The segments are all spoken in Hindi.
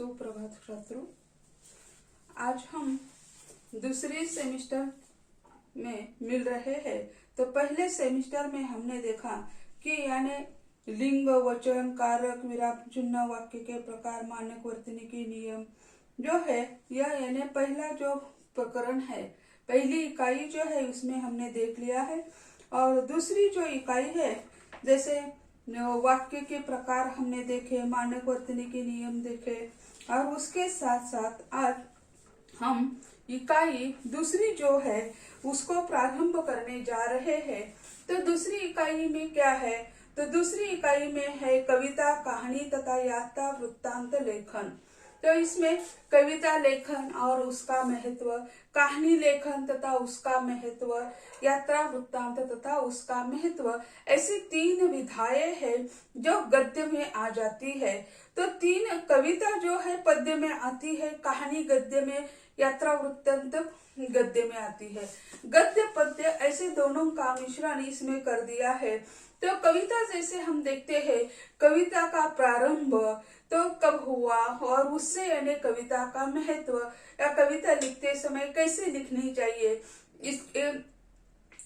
सुप्रभात छात्रों। आज हम दूसरे सेमेस्टर में मिल रहे हैं। तो पहले सेमेस्टर में हमने देखा कि यानी लिंग, वचन, कारक, विराम चिन्ह, वाक्य के प्रकार, मानक वर्तनी नियम जो है यह यानी पहला जो प्रकरण है, पहली इकाई जो है उसमें हमने देख लिया है। और दूसरी जो इकाई है जैसे वाक्य के प्रकार हमने देखे, मानक वर्तनी के नियम देखे, और उसके साथ साथ आज हम इकाई दूसरी जो है उसको प्रारंभ करने जा रहे हैं। तो दूसरी इकाई में क्या है? तो दूसरी इकाई में है कविता, कहानी तथा यात्रा वृत्तांत लेखन। तो इसमें कविता लेखन और उसका महत्व, कहानी लेखन तथा उसका महत्व, यात्रा वृत्तांत तथा उसका महत्व, ऐसी तीन विधाएं हैं जो गद्य में आ जाती है। तो तीन, कविता जो है पद्य में आती है, कहानी गद्य में, यात्रा वृत्तांत गद्य में आती है। गद्य पद्य ऐसे दोनों का मिश्रण इसमें कर दिया है। तो कविता जैसे हम देखते हैं, कविता का प्रारंभ तो कब हुआ और उससे यानी कविता का महत्व या कविता लिखते समय कैसे लिखनी चाहिए,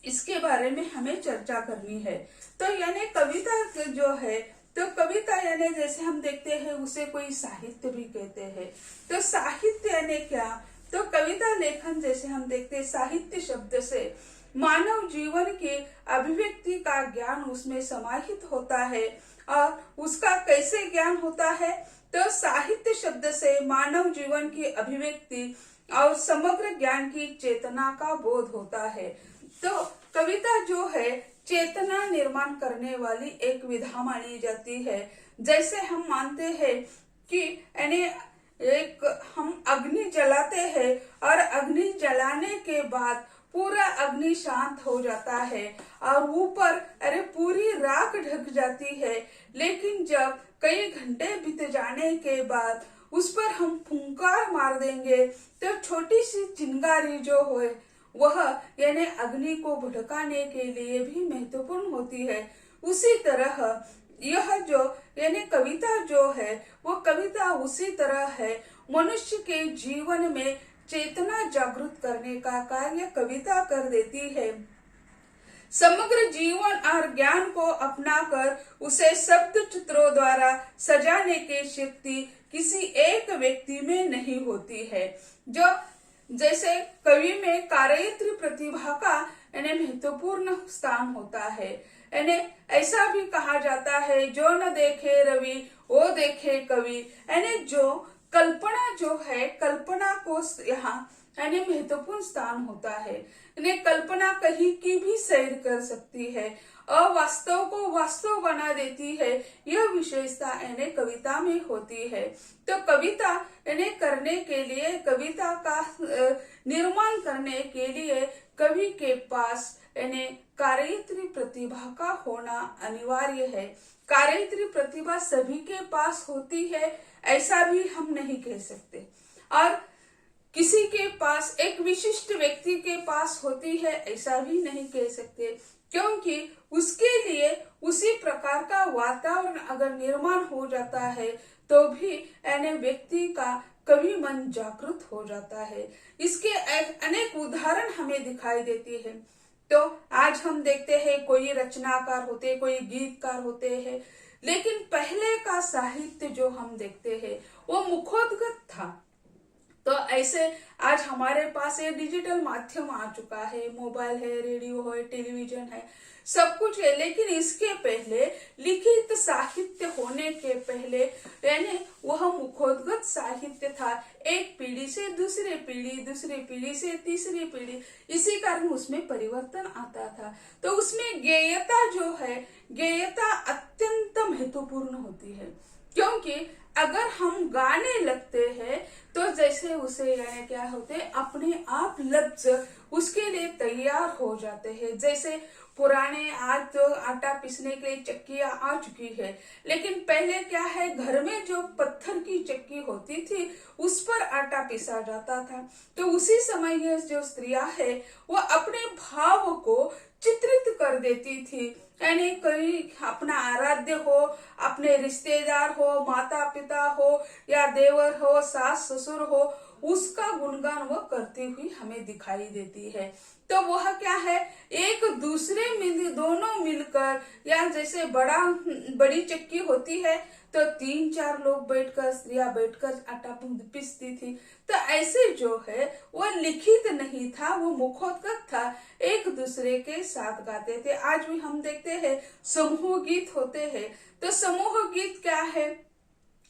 इसके बारे में हमें चर्चा करनी है। तो यानी कविता जो है, तो कविता यानी जैसे हम देखते हैं उसे कोई साहित्य भी कहते हैं। तो साहित्य यानी क्या? तो कविता लेखन जैसे हम देखते हैं, साहित्य शब्द से मानव जीवन के अभिव्यक्ति का ज्ञान उसमें समाहित होता है। और उसका कैसे ज्ञान होता है? तो साहित्य शब्द से मानव जीवन की अभिव्यक्ति और समग्र ज्ञान की चेतना का बोध होता है। तो कविता जो है चेतना निर्माण करने वाली एक विधा मानी जाती है। जैसे हम मानते हैं कि यानी एक हम अग्नि जलाते हैं और अग्नि जलाने के बाद पूरा अग्नि शांत हो जाता है और ऊपर पूरी राख ढक जाती है। लेकिन जब कई घंटे बीत जाने के बाद उस पर हम फुंकार मार देंगे तो छोटी सी चिंगारी जो है वह यानी अग्नि को भड़काने के लिए भी महत्वपूर्ण होती है। उसी तरह यह जो यानी कविता जो है वो कविता उसी तरह है। मनुष्य के जीवन में चेतना जागृत करने का कार्य कविता कर देती है। समग्र जीवन और ज्ञान को अपनाकर उसे शब्द चित्रों द्वारा सजाने की शक्ति किसी एक व्यक्ति में नहीं होती है। जो जैसे कवि में कार्यत्री प्रतिभा का यानी महत्वपूर्ण स्थान होता है। यानी ऐसा भी कहा जाता है, जो न देखे रवि वो देखे कवि। यानी जो कल्पना जो है, कल्पना को यहाँ यानी महत्वपूर्ण स्थान होता है। यानी कल्पना कहीं की भी सैर कर सकती है, अवास्तव को वास्तव बना देती है। यह विशेषता यानी कविता में होती है। तो कविता यानी करने के लिए, कविता का निर्माण करने के लिए कवि के पास यानी कार्यत्री प्रतिभा का होना अनिवार्य है। कार्यत्री प्रतिभा सभी के पास होती है ऐसा भी हम नहीं कह सकते, और किसी के पास, एक विशिष्ट व्यक्ति के पास होती है ऐसा भी नहीं कह सकते, क्योंकि उसके लिए उसी प्रकार का वातावरण अगर निर्माण हो जाता है तो भी यानी व्यक्ति का कवि मन जागृत हो जाता है। इसके अनेक उदाहरण हमें दिखाई देती है। तो आज हम देखते हैं कोई रचनाकार होते, कोई गीतकार होते हैं, लेकिन पहले का साहित्य जो हम देखते हैं वो मुखोद्गत था। तो ऐसे आज हमारे पास ये डिजिटल माध्यम आ चुका है, मोबाइल है, रेडियो है, टेलीविजन है, सब कुछ है। लेकिन इसके पहले लिखित साहित्य होने के पहले यानी वह मुखोद्गत साहित्य था। एक पीढ़ी से दूसरी पीढ़ी, दूसरी पीढ़ी से तीसरी पीढ़ी, इसी कारण उसमें परिवर्तन आता था। तो उसमें गेयता जो है, गेयता अत्यंत महत्वपूर्ण होती है, क्योंकि अगर हम गाने लगते हैं तो जैसे उसे यानी क्या होते, अपने आप लफ्ज उसके लिए तैयार हो जाते हैं। जैसे पुराने आज तो आटा पीसने के लिए चक्कियां आ चुकी है, लेकिन पहले क्या है, घर में जो पत्थर की चक्की होती थी उस पर आटा पीसा जाता था। तो उसी समय ये जो स्त्रियां है वो अपने भाव को चित्रित कर देती थी यानी कोई अपना आराध्य हो, अपने रिश्तेदार हो, माता पिता हो या देवर हो, सास ससुर हो, उसका गुणगान वो करती हुई हमें दिखाई देती है। तो वह क्या है, एक दूसरे दोनों मिलकर, या जैसे बड़ी चक्की होती है तो 3-4 लोग बैठकर, स्त्रियां बैठकर आटा पीसती थी। तो ऐसे जो है वो लिखित नहीं था, वो मुखोद्गत था, एक दूसरे के साथ गाते थे। आज भी हम देखते हैं समूह गीत होते हैं। तो समूह गीत क्या है,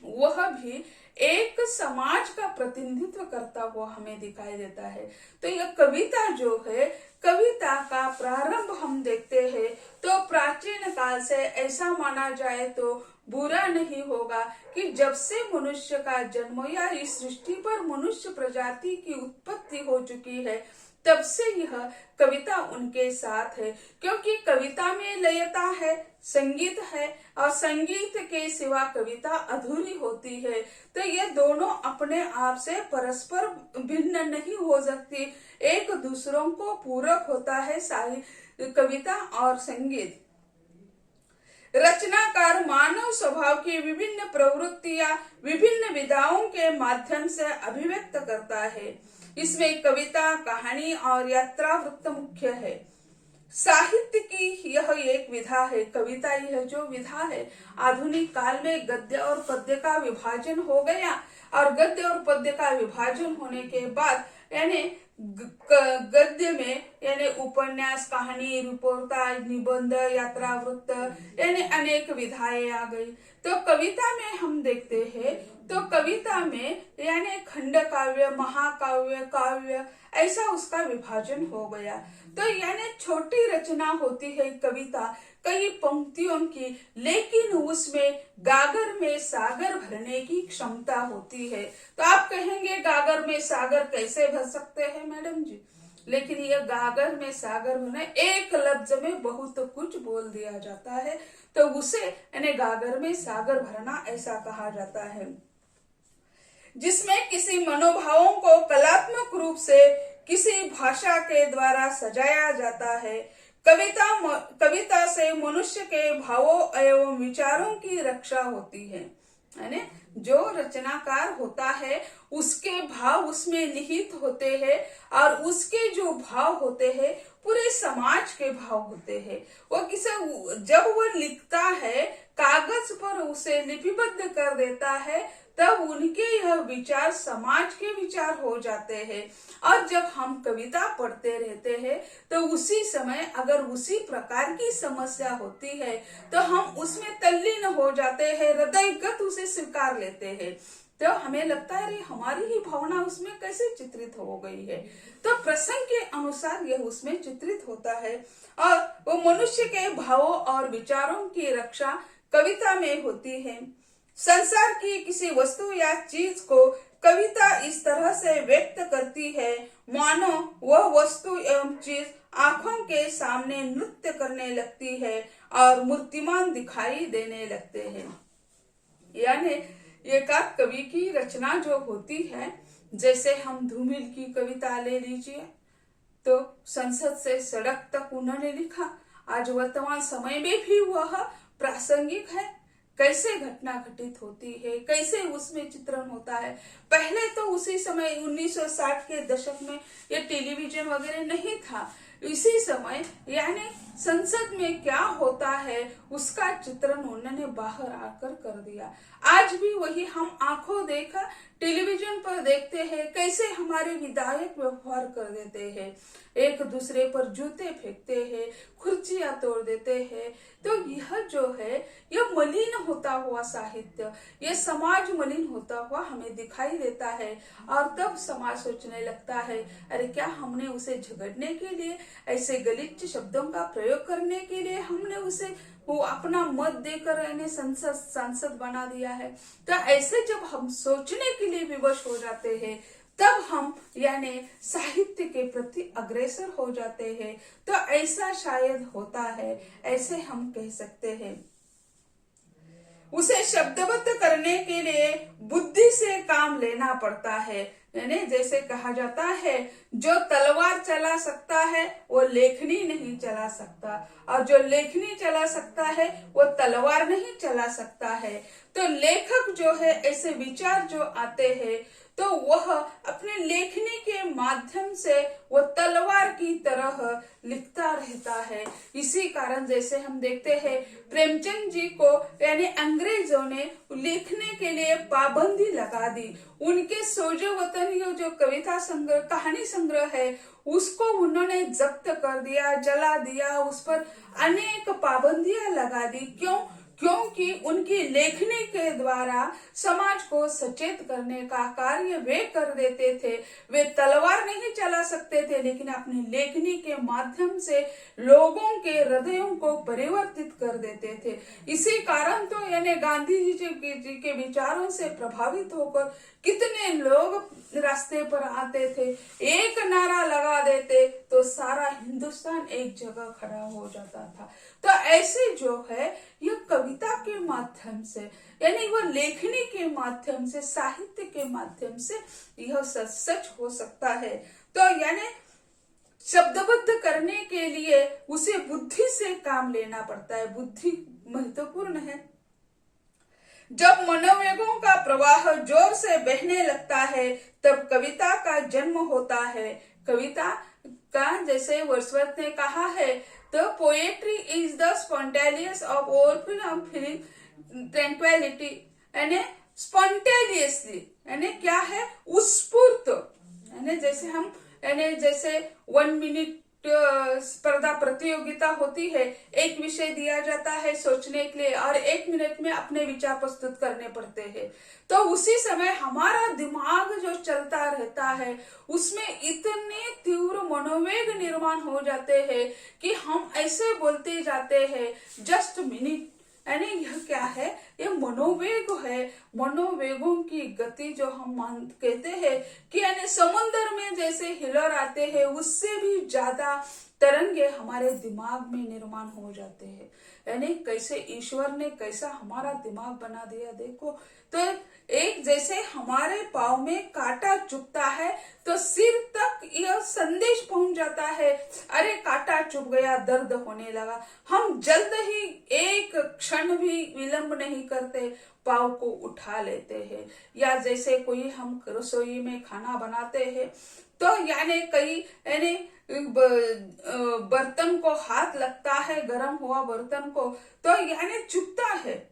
वह भी एक समाज का प्रतिनिधित्व करता हुआ हमें दिखाई देता है। तो यह कविता जो है, कविता का प्रारंभ हम देखते हैं तो प्राचीन काल से ऐसा माना जाए तो बुरा नहीं होगा कि जब से मनुष्य का जन्म या इस सृष्टि पर मनुष्य प्रजाति की उत्पत्ति हो चुकी है, तब से यह कविता उनके साथ है। क्योंकि कविता में लयता है, संगीत है, और संगीत के सिवा कविता अधूरी होती है। तो ये दोनों अपने आप से परस्पर भिन्न नहीं हो सकती, एक दूसरों को पूरक होता है कविता और संगीत। रचनाकार मानव स्वभाव की विभिन्न प्रवृत्तियां विभिन्न विधाओं के माध्यम से अभिव्यक्त करता है। इसमें कविता, कहानी और यात्रा वृत्त मुख्य है। साहित्य की यह एक विधा है, कविता यह जो विधा है। आधुनिक काल में गद्य और पद्य का विभाजन हो गया, और गद्य और पद्य का विभाजन होने के बाद यानी गद्य में यानी उपन्यास, कहानी, रिपोर्टाज, निबंध, यात्रा वृत्त यानी अनेक विधाएं आ गई। तो कविता में हम देखते हैं तो कविता में यानी खंड काव्य, महाकाव्य, काव्य, ऐसा उसका विभाजन हो गया। तो यानी छोटी रचना होती है कविता, कई पंक्तियों की, लेकिन उसमें गागर में सागर भरने की क्षमता होती है। तो आप कहेंगे गागर में सागर कैसे भर सकते हैं मैडम जी? लेकिन यह गागर में सागर भरना, एक लफ्ज में बहुत कुछ बोल दिया जाता है, तो उसे यानी गागर में सागर भरना ऐसा कहा जाता है। जिसमें किसी मनोभावों को कलात्मक रूप से किसी भाषा के द्वारा सजाया जाता है। कविता से मनुष्य के भावों एवं विचारों की रक्षा होती है। यानी जो रचनाकार होता है उसके भाव उसमें निहित होते हैं, और उसके जो भाव होते हैं पूरे समाज के भाव होते हैं। वो जब वो लिखता है, कागज पर उसे लिपिबद्ध कर देता है, तब उनके यह विचार समाज के विचार हो जाते हैं। और जब हम कविता पढ़ते रहते हैं तो उसी समय अगर उसी प्रकार की समस्या होती है तो हम उसमें तल्लीन हो जाते हैं, हृदयगत उसे स्वीकार लेते हैं। तो हमें लगता है हमारी ही भावना उसमें कैसे चित्रित हो गई है। तो प्रसंग के अनुसार यह उसमें चित्रित होता है, और वो मनुष्य के भावों और विचारों की रक्षा कविता में होती है। संसार की किसी वस्तु या चीज को कविता इस तरह से व्यक्त करती है मानो वह वस्तु एवं चीज आंखों के सामने नृत्य करने लगती है और मूर्तिमान दिखाई देने लगते हैं। यानी एकाध कवि की रचना जो होती है, जैसे हम धूमिल की कविता ले लीजिए, तो संसद से सड़क तक उन्होंने लिखा, आज वर्तमान समय में भी वह प्रासंगिक है। कैसे घटना घटित होती है, कैसे उसमें चित्रण होता है। पहले तो उसी समय 1960 के दशक में ये टेलीविजन वगैरह नहीं था। इसी समय यानी संसद में क्या होता है उसका चित्रण उन्होंने बाहर आकर कर दिया। आज भी वही हम आंखों देखा टेलीविजन पर देखते हैं, कैसे हमारे विधायक व्यवहार कर देते हैं, एक दूसरे पर जूते फेंकते हैं, कुर्सियां तोड़ देते हैं। तो यह जो है यह मलिन होता हुआ साहित्य, यह समाज मलिन होता हुआ हमें दिखाई देता है। और तब समाज सोचने लगता है, अरे क्या हमने उसे झगड़ने के लिए, ऐसे गलिच्छ शब्दों का प्रयोग करने के लिए हमने उसे वो अपना मत देकर इन्हें सांसद बना दिया है। तो ऐसे जब हम सोचने के लिए विवश हो जाते हैं, तब हम यानी साहित्य के प्रति अग्रसर हो जाते हैं। तो ऐसा शायद होता है, ऐसे हम कह सकते हैं। उसे शब्दबद्ध करने के लिए बुद्धि से काम लेना पड़ता है। यानी जैसे कहा जाता है, जो तलवार चला सकता है वो लेखनी नहीं चला सकता, और जो लेखनी चला सकता है वो तलवार नहीं चला सकता है। तो लेखक जो है ऐसे विचार जो आते हैं तो वह अपने लेखनी के माध्यम से वो तलवार की तरह लिखता रहता है। इसी कारण जैसे हम देखते हैं प्रेमचंद जी को यानी अंग्रेजों ने लिखने के लिए पाबंदी लगा दी। उनके सोजो वतन जो कविता संग्रह, कहानी संग्रह है, उसको उन्होंने जब्त कर दिया, जला दिया, उस पर अनेक पाबंदियां लगा दी। क्यों? क्योंकि उनकी लेखनी के द्वारा समाज को सचेत करने का कार्य वे कर देते थे। वे तलवार नहीं चला सकते थे, लेकिन अपनी लेखनी के माध्यम से लोगों के हृदयों को परिवर्तित कर देते थे। इसी कारण तो यानी गांधी जी के विचारों से प्रभावित होकर कितने लोग रास्ते पर आते थे, एक नारा लगा देते तो सारा हिंदुस्तान एक जगह खड़ा हो जाता था। तो ऐसे जो है यह कविता के माध्यम से यानी वह लेखनी के माध्यम से, साहित्य के माध्यम से यह सच हो सकता है। तो यानी शब्दबद्ध करने के लिए उसे बुद्धि से काम लेना पड़ता है, बुद्धि महत्वपूर्ण है। जब मनोवेगों का प्रवाह जोर से बहने लगता है तब कविता का जन्म होता है। कविता का जैसे वर्dsworth ने कहा है, the poetry is the spontaneous of overflow of feeling tranquillity, यानी स्पॉन्टेनियसली यानी क्या है, उत्स्फूर्त, यानी जैसे हम यानी जैसे 1 मिनट स्पर्धा प्रतियोगिता होती है, एक विषय दिया जाता है सोचने के लिए और 1 मिनट में अपने विचार प्रस्तुत करने पड़ते हैं। तो उसी समय हमारा दिमाग जो चलता रहता है उसमें इतने तीव्र मनोवेग निर्माण हो जाते हैं कि हम ऐसे बोलते जाते हैं जस्ट मिनट, यानी यह क्या है, ये मनोवेग है। मनोवेगों की गति जो हम कहते हैं कि यानी समुद्र में जैसे हिलर आते हैं उससे भी ज्यादा तरंगे हमारे दिमाग में निर्माण हो जाते हैं। यानी कैसे ईश्वर ने कैसा हमारा दिमाग बना दिया देखो। तो एक जैसे हमारे पाँव में कांटा चुभता है तो सिर तक यह संदेश पहुंच जाता है, अरे कांटा चुभ गया, दर्द होने लगा। हम जल्द ही एक क्षण भी विलंब नहीं करते, पाँव को उठा लेते हैं। या जैसे कोई हम रसोई में खाना बनाते हैं तो यानी कई यानी बर्तन को हाथ लगता है, गर्म हुआ बर्तन को, तो यानी चुभता है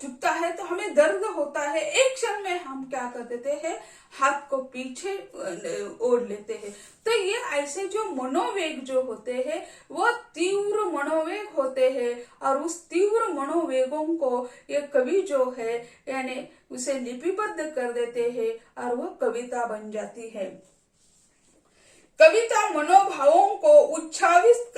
तो हमें दर्द होता है। एक क्षण में हम क्या कर देते हैं, हाथ को पीछे ओढ़ लेते हैं। तो ये ऐसे जो मनोवेग जो होते हैं वो तीव्र मनोवेग होते हैं और उस तीव्र मनोवेगों को ये कवि जो है यानी उसे लिपिबद्ध कर देते हैं और वो कविता बन जाती है। कविता मनोभावों को उच्छावित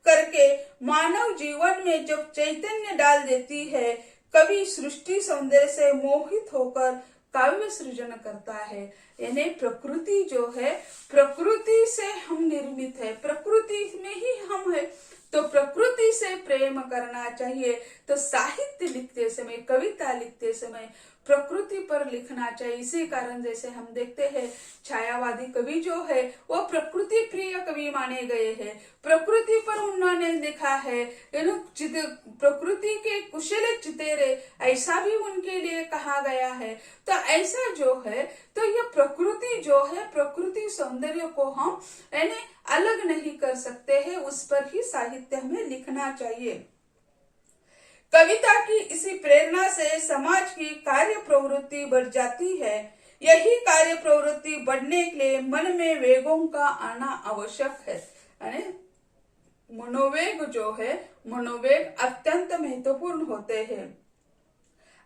करके मानव जीवन में जब चैतन्य डाल देती है, कवि सृष्टि सौंदर्य से मोहित होकर काव्य सृजन करता है। यानी प्रकृति जो है, प्रकृति से हम निर्मित है, प्रकृति में ही हम है, तो प्रकृति से प्रेम करना चाहिए। तो साहित्य लिखते समय, कविता लिखते समय प्रकृति पर लिखना चाहिए। इसी कारण जैसे हम देखते हैं छायावादी कवि जो है वो प्रकृति प्रिय कवि माने गए हैं। प्रकृति पर उन्होंने लिखा है, प्रकृति के कुशल चितेरे, ऐसा भी उनके लिए कहा गया है। तो ऐसा जो है, तो ये प्रकृति जो है, प्रकृति सौंदर्य को हम यानी अलग नहीं कर सकते हैं, उस पर ही साहित्य हमें लिखना चाहिए। कविता की इसी प्रेरणा से समाज की कार्य प्रवृत्ति बढ़ जाती है। यही कार्य प्रवृत्ति बढ़ने के लिए मन में वेगों का आना आवश्यक है। यानी मनोवेग जो है, मनोवेग अत्यंत महत्वपूर्ण होते हैं।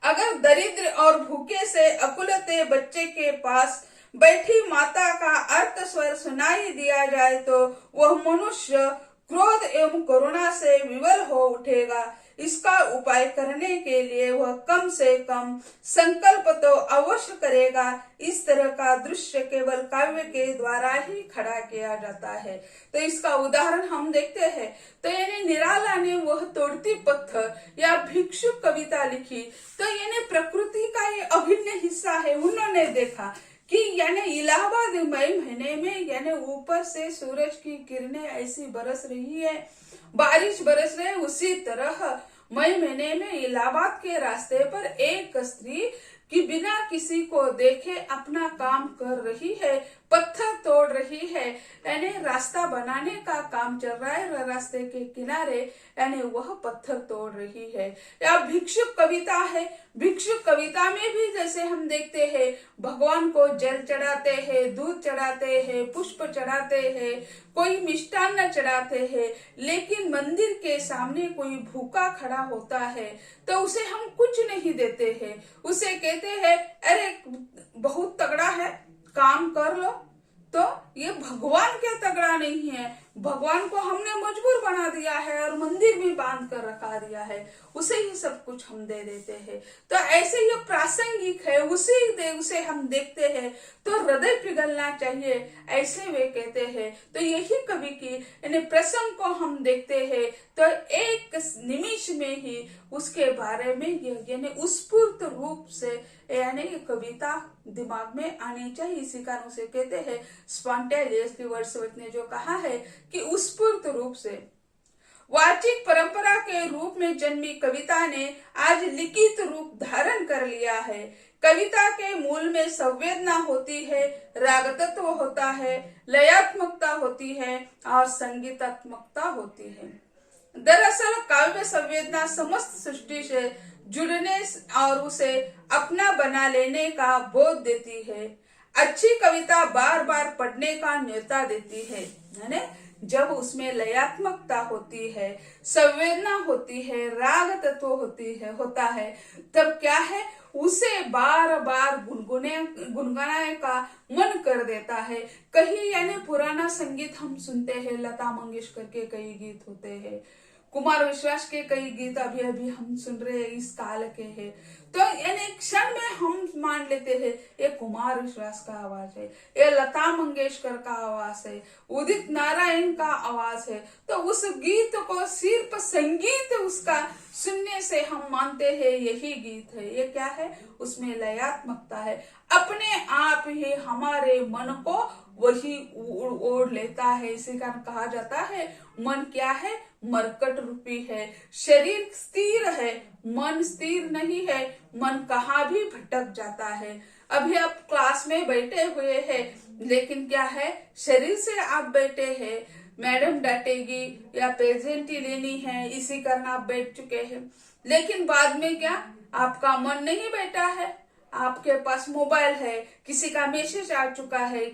अगर दरिद्र और भूखे से अकुलते बच्चे के पास बैठी माता का अर्थ स्वर सुनाई दिया जाए तो वह मनुष्य क्रोध एवं करुणा से विवल हो उठेगा। इसका उपाय करने के लिए वह कम से कम संकल्प तो अवश्य करेगा। इस तरह का दृश्य केवल काव्य के द्वारा ही खड़ा किया जाता है। तो इसका उदाहरण हम देखते हैं, तो यानी निराला ने वह तोड़ती पत्थर या भिक्षु कविता लिखी, तो यानी प्रकृति का ये अभिन्न हिस्सा है। उन्होंने देखा कि यानी इलाहाबाद मई महीने में यानी ऊपर से सूरज की किरणें ऐसी बरस रही है, बारिश बरस रही है, उसी तरह मई महीने में इलाहाबाद के रास्ते पर एक स्त्री कि बिना किसी को देखे अपना काम कर रही है, पत्थर तोड़ रही है, यानी रास्ता बनाने का काम चल रहा है रास्ते के किनारे, यानी वह पत्थर तोड़ रही है। या भिक्षुक कविता है, भिक्षुक कविता में भी जैसे हम देखते हैं भगवान को जल चढ़ाते हैं, दूध चढ़ाते हैं, पुष्प चढ़ाते हैं, कोई मिष्टान्न चढ़ाते हैं, लेकिन मंदिर के सामने कोई भूखा खड़ा होता है तो उसे हम कुछ नहीं देते हैं, उसे कहते हैं अरे बहुत तगड़ा है, काम कर लो। तो ये भगवान क्या तगड़ा नहीं है, भगवान को हमने मजबूर बना दिया है और मंदिर में बांध कर रखा दिया है, उसे ही सब कुछ हम दे देते हैं। तो ऐसे ये प्रासंगिक है, उसे हम देखते हैं तो हृदय पिघलना चाहिए, ऐसे वे कहते हैं। तो यही कवि की यानी प्रसंग को हम देखते हैं तो एक निमिष में ही उसके बारे में यानी स्फूर्त रूप से यानी कविता दिमाग में आनी चाहिए। इसी कारण उसे कहते हैं स्पॉन्टेनियसली, वर्ड्सवर्थ ने जो कहा है कि स्फूर्त रूप से वाचिक परंपरा के रूप में जन्मी कविता ने आज लिखित रूप धारण कर लिया है। कविता के मूल में संवेदना होती है, राग तत्व होता है, लयात्मकता होती है और संगीतात्मकता होती है। दरअसल काव्य संवेदना समस्त सृष्टि से जुड़ने और उसे अपना बना लेने का बोध देती है। अच्छी कविता बार बार पढ़ने का न्योता देती है, यानी जब उसमें लयात्मकता होती है, संवेदना होती है, राग तत्व होता है, तब क्या है उसे बार बार गुनगुनाने का मन कर देता है। कहीं यानी पुराना संगीत हम सुनते हैं, लता मंगेशकर के कई गीत होते हैं, कुमार विश्वास के कई गीत अभी अभी हम सुन रहे हैं इस काल के हैं, तो यानी क्षण में हम मान लेते हैं ये कुमार विश्वास का आवाज है, ये लता मंगेशकर का आवाज है, उदित नारायण का आवाज है। तो उस गीत को सिर्फ संगीत उसका सुनने से हम मानते हैं यही गीत है। ये क्या है, उसमें लयात्मकता है, अपने आप ही हमारे मन को वही ओढ़ लेता है। इसी कारण कहा जाता है मन क्या है, मरकट रूपी है। शरीर स्थिर है, मन स्थिर नहीं है, मन कहाँ भी भटक जाता है। अभी आप क्लास में बैठे हुए हैं, लेकिन क्या है शरीर से आप बैठे हैं, मैडम डांटेगी या प्रेजेंटी लेनी है, इसी कारण आप बैठ चुके हैं, लेकिन बाद में क्या आपका मन नहीं बैठा है, आपके पास मोबाइल है, किसी का मैसेज आ चुका है,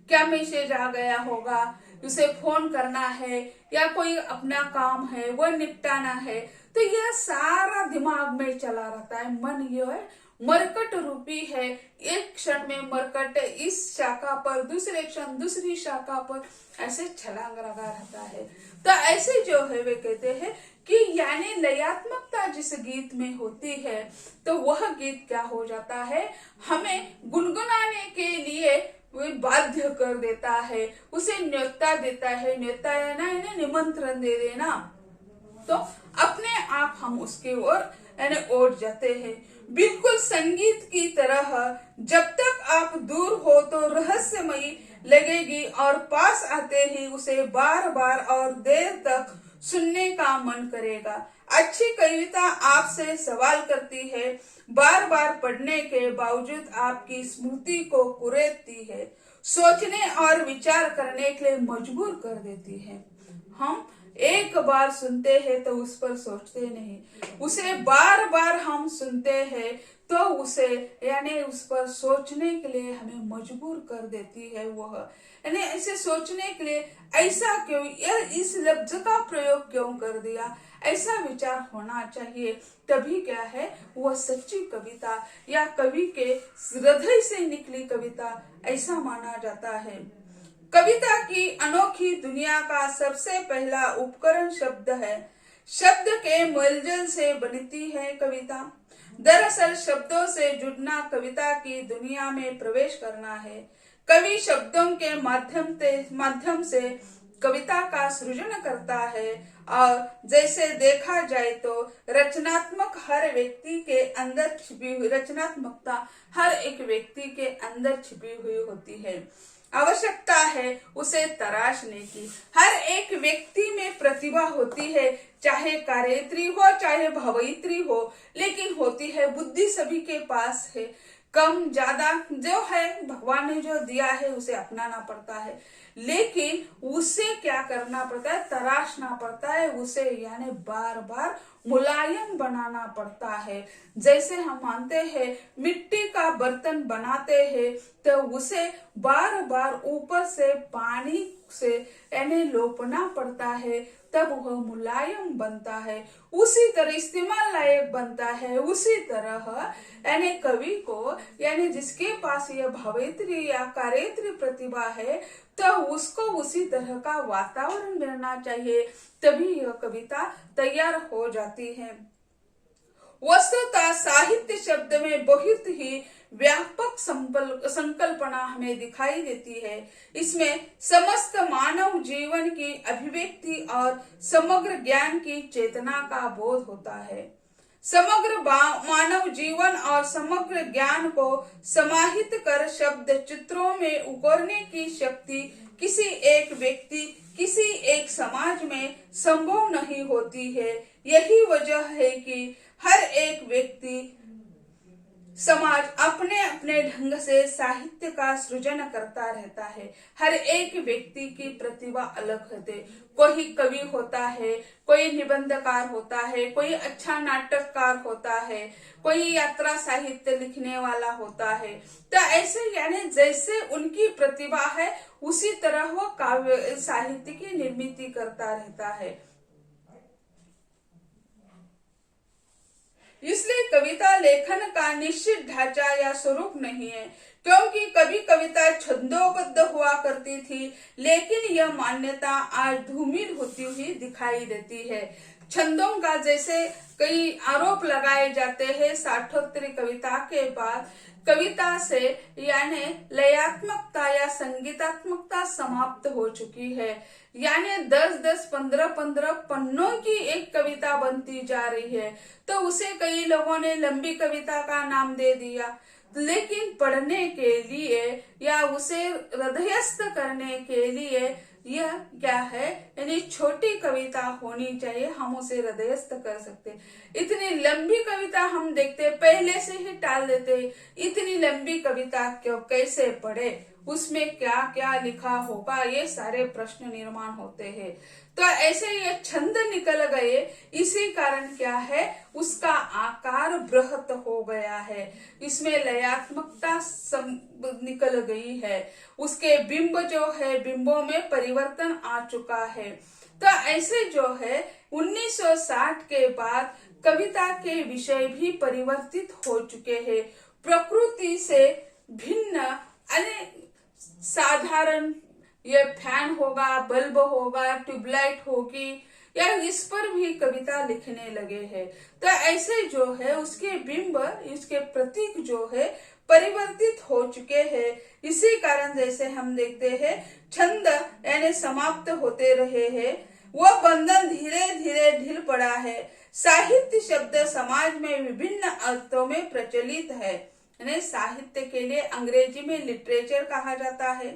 क्या मैसेज आ गया होगा, उसे फोन करना है या कोई अपना काम है वो निपटाना है, तो यह सारा दिमाग में चला रहता है। मन ये है मरकट रूपी है, एक क्षण में मरकट इस शाखा पर, दूसरे क्षण दूसरी शाखा पर ऐसे छलांग लगा रहता है। तो ऐसे जो है वे कहते हैं कि यानी लयात्मकता जिस गीत में होती है तो वह गीत क्या हो जाता है, हमें गुनगुनाने के लिए वो बाध्य कर देता है, उसे न्योता देता है। न्योता है ना, इन्हें निमंत्रण दे देना, तो अपने आप हम उसके ओर यानी ओढ़ जाते हैं। बिल्कुल संगीत की तरह जब तक आप दूर हो तो रहस्यमयी लगेगी और पास आते ही उसे बार बार और देर तक सुनने का मन करेगा। अच्छी कविता आपसे सवाल करती है, बार बार पढ़ने के बावजूद आपकी स्मृति को कुरेदती है, सोचने और विचार करने के लिए मजबूर कर देती है। हम एक बार सुनते हैं तो उस पर सोचते नहीं, उसे बार बार हम सुनते हैं तो उसे यानी उस पर सोचने के लिए हमें मजबूर कर देती है। वह यानी ऐसे सोचने के लिए ऐसा क्यों, इस लफ्ज का प्रयोग क्यों कर दिया, ऐसा विचार होना चाहिए, तभी क्या है वह सच्ची कविता या कवि के हृदय से निकली कविता ऐसा माना जाता है। कविता की अनोखी दुनिया का सबसे पहला उपकरण शब्द है। शब्द के मेलजोल से बनती है कविता। दरअसल शब्दों से जुड़ना कविता की दुनिया में प्रवेश करना है। कवि शब्दों के माध्यम से कविता का सृजन करता है। और जैसे देखा जाए तो रचनात्मक हर व्यक्ति के अंदर छिपी हुई रचनात्मकता हर एक व्यक्ति के अंदर छिपी हुई होती है। आवश्यकता है उसे तराशने की। हर एक व्यक्ति में प्रतिभा होती है, चाहे कार्यत्री हो चाहे भवित्री हो, लेकिन होती है बुद्धि सभी के पास है। कम ज्यादा जो है भगवान ने जो दिया है उसे अपनाना पड़ता है, लेकिन उसे क्या करना पड़ता है, तराशना पड़ता है उसे, यानी बार बार मुलायम बनाना पड़ता है। जैसे हम मानते हैं मिट्टी का बर्तन बनाते हैं तो उसे बार बार ऊपर से पानी से यानी लोपना पड़ता है, तब वह मुलायम बनता है, उसी तरह इस्तेमाल लायक बनता है। उसी तरह यानी कवि को, यानी जिसके पास यह भवेत्री या कार्यत्री प्रतिभा है, तो उसको उसी तरह का वातावरण मिलना चाहिए, तभी यह कविता तैयार हो जाती है। वस्तुतः साहित्य शब्द में बहुत ही व्यापक संकल्पना हमें दिखाई देती है। इसमें समस्त मानव जीवन की अभिव्यक्ति और समग्र ज्ञान की चेतना का बोध होता है। समग्र मानव जीवन और समग्र ज्ञान को समाहित कर शब्द चित्रों में उकोरने की शक्ति किसी एक व्यक्ति, किसी एक समाज में संभव नहीं होती है। यही वजह है कि हर एक व्यक्ति, समाज अपने अपने ढंग से साहित्य का सृजन करता रहता है। हर एक व्यक्ति की प्रतिभा अलग होती है। कोई कवि होता है, कोई निबंधकार होता है, कोई अच्छा नाटककार होता है, कोई यात्रा साहित्य लिखने वाला होता है। तो ऐसे यानी जैसे उनकी प्रतिभा है उसी तरह वो काव्य साहित्य की निर्मित करता रहता है। इसलिए कविता लेखन का निश्चित ढांचा या स्वरूप नहीं है, क्योंकि कभी कविता छंदोबद्ध हुआ करती थी, लेकिन यह मान्यता आज धूमिल होती हुई दिखाई देती है। छंदों का जैसे कई आरोप लगाए जाते हैं, साठोत्तरी कविता के बाद कविता से यानी लयात्मकता या संगीतात्मकता समाप्त हो चुकी है। यानी 10-10, 15-15 पन्नों की एक कविता बनती जा रही है, तो उसे कई लोगों ने लंबी कविता का नाम दे दिया। लेकिन पढ़ने के लिए या उसे हृदयस्थ करने के लिए यह क्या है, यानी छोटी कविता होनी चाहिए, हम उसे हृदयस्थ कर सकते। इतनी लंबी कविता हम देखते पहले से ही टाल देते, इतनी लंबी कविता क्यों, कैसे पढ़े, उसमें क्या क्या लिखा होगा, ये सारे प्रश्न निर्माण होते हैं। तो ऐसे ये छंद निकल गए, इसी कारण क्या है, उसका आकार बृहत हो गया है, इसमें लयात्मकता निकल गई है, उसके बिंब जो है बिंबों में परिवर्तन आ चुका है। तो ऐसे जो है 1960 के बाद कविता के विषय भी परिवर्तित हो चुके हैं। प्रकृति से भिन्न साधारण ये फैन होगा, बल्ब होगा, ट्यूबलाइट होगी, या इस पर भी कविता लिखने लगे हैं। तो ऐसे जो है उसके बिंब, इसके प्रतीक जो है परिवर्तित हो चुके हैं। इसी कारण जैसे हम देखते हैं छंद यानी समाप्त होते रहे हैं, वह बंधन धीरे धीरे ढील पड़ा है। साहित्य शब्द समाज में विभिन्न अर्थों में प्रचलित है। यानी साहित्य के लिए अंग्रेजी में लिटरेचर कहा जाता है,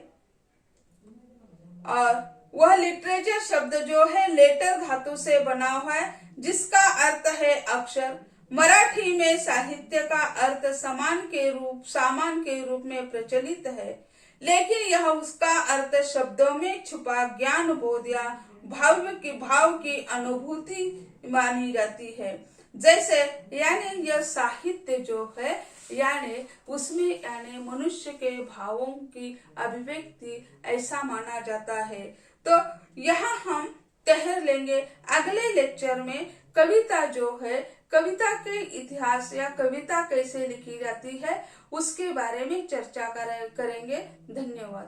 और वह लिटरेचर शब्द जो है लेटर धातु से बना हुआ है, जिसका अर्थ है अक्षर। मराठी में साहित्य का अर्थ सामान के रूप में प्रचलित है, लेकिन यह उसका अर्थ शब्दों में छुपा ज्ञान बोध या भाव की अनुभूति मानी जाती है। जैसे यानी यह साहित्य जो है यानी उसमें यानी मनुष्य के भावों की अभिव्यक्ति ऐसा माना जाता है। तो यहाँ हम ठहर लेंगे, अगले लेक्चर में कविता जो है, कविता के इतिहास या कविता कैसे लिखी जाती है उसके बारे में चर्चा करेंगे। धन्यवाद।